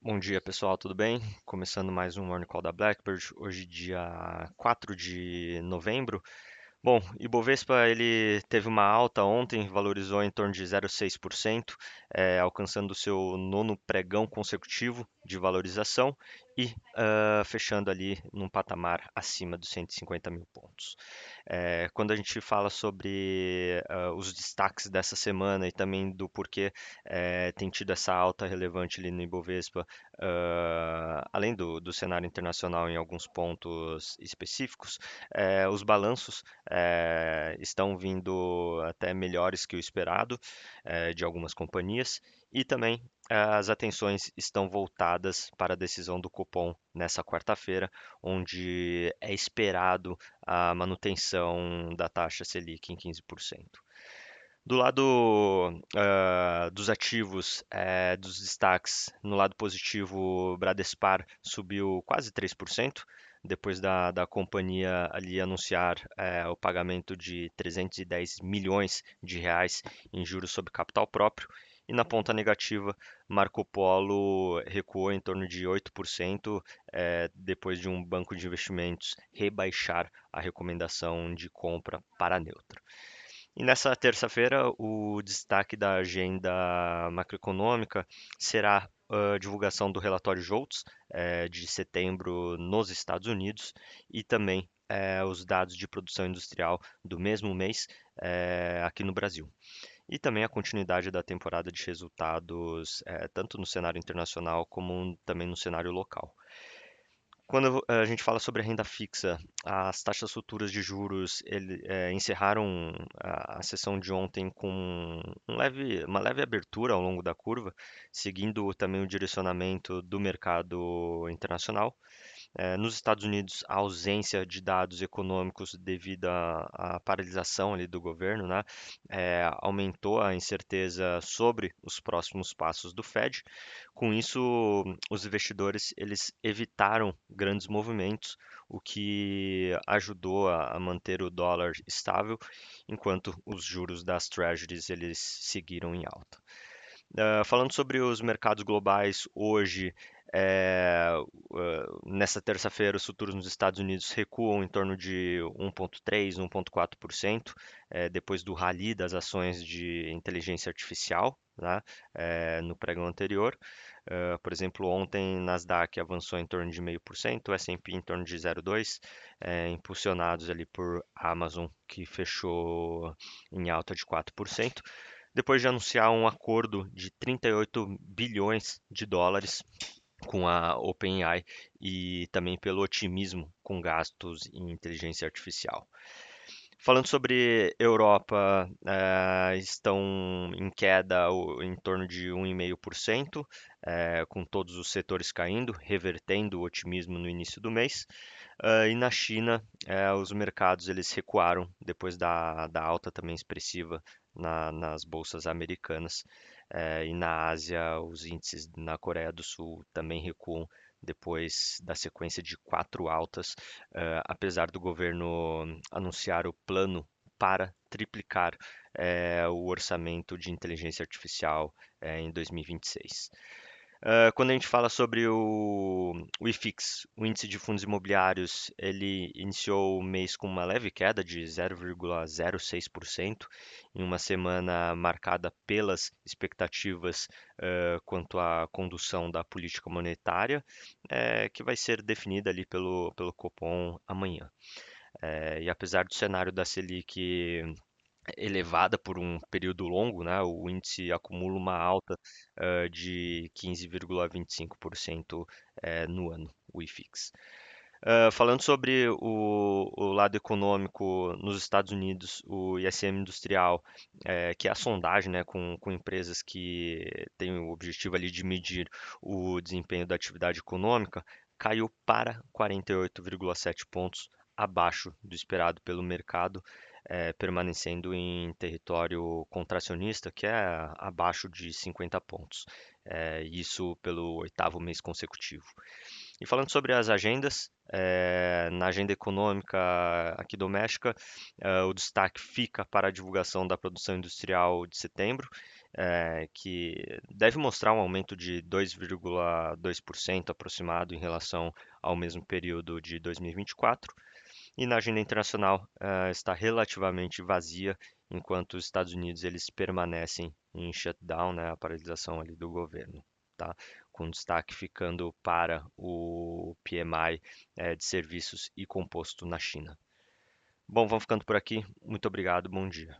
Bom dia, pessoal, tudo bem? Começando mais um Morning Call da Blackbird, hoje dia 4 de novembro. Bom, Ibovespa ele teve uma alta ontem, valorizou em torno de 0,6%, alcançando o seu nono pregão consecutivo de valorização e fechando ali num patamar acima dos 150 mil pontos. Quando a gente fala sobre os destaques dessa semana e também do porquê tem tido essa alta relevante ali no Ibovespa, além do cenário internacional em alguns pontos específicos, os balanços estão vindo até melhores que o esperado de algumas companhias e também as atenções estão voltadas para a decisão do Copom nessa quarta-feira, onde é esperado a manutenção da taxa Selic em 15%. Do lado dos ativos, dos destaques, no lado positivo, o Bradespar subiu quase 3%, depois da companhia ali anunciar o pagamento de 310 milhões de reais em juros sobre capital próprio. E na ponta negativa, Marco Polo recuou em torno de 8%, depois de um banco de investimentos rebaixar a recomendação de compra para neutra. E nessa terça-feira, o destaque da agenda macroeconômica será a divulgação do relatório JOLTS de setembro nos Estados Unidos e também os dados de produção industrial do mesmo mês aqui no Brasil. E também a continuidade da temporada de resultados, tanto no cenário internacional como também no cenário local. Quando a gente fala sobre a renda fixa, as taxas futuras de juros encerraram a sessão de ontem com uma leve abertura ao longo da curva, seguindo também o direcionamento do mercado internacional. Nos Estados Unidos, a ausência de dados econômicos devido à paralisação ali do governo, né, aumentou a incerteza sobre os próximos passos do Fed. Com isso, os investidores eles evitaram grandes movimentos, o que ajudou a manter o dólar estável, enquanto os juros das Treasuries eles seguiram em alta. Falando sobre os mercados globais, hoje, nessa terça-feira, os futuros nos Estados Unidos recuam em torno de 1,3%, 1,4%, depois do rally das ações de inteligência artificial, né, no pregão anterior. Por exemplo, ontem Nasdaq avançou em torno de 0,5%, o S&P em torno de 0,2%, impulsionados ali por Amazon, que fechou em alta de 4%. Depois de anunciar um acordo de 38 bilhões de dólares com a OpenAI e também pelo otimismo com gastos em inteligência artificial. Falando sobre Europa, estão em queda em torno de 1,5%, com todos os setores caindo, revertendo o otimismo no início do mês. E na China, os mercados eles recuaram depois da alta também expressiva nas bolsas americanas. E na Ásia, os índices na Coreia do Sul também recuam depois da sequência de quatro altas, apesar do governo anunciar o plano para triplicar o orçamento de inteligência artificial em 2026. Quando a gente fala sobre o IFIX, o índice de fundos imobiliários, ele iniciou o mês com uma leve queda de 0,06%, em uma semana marcada pelas expectativas quanto à condução da política monetária, que vai ser definida ali pelo Copom amanhã. E apesar do cenário da Selic elevada por um período longo, né? O índice acumula uma alta de 15,25% no ano, o IFIX. Falando sobre o lado econômico nos Estados Unidos, o ISM Industrial, que é a sondagem, né, com empresas que têm o objetivo ali de medir o desempenho da atividade econômica, caiu para 48,7 pontos abaixo do esperado pelo mercado, permanecendo em território contracionista, que é abaixo de 50 pontos. Isso pelo oitavo mês consecutivo. E falando sobre as agendas, na agenda econômica aqui doméstica, o destaque fica para a divulgação da produção industrial de setembro, que deve mostrar um aumento de 2,2% aproximado em relação ao mesmo período de 2024. E na agenda internacional, está relativamente vazia, enquanto os Estados Unidos eles permanecem em shutdown, né, a paralisação ali do governo, tá? Com destaque ficando para o PMI, de serviços e composto na China. Bom, vamos ficando por aqui. Muito obrigado, bom dia.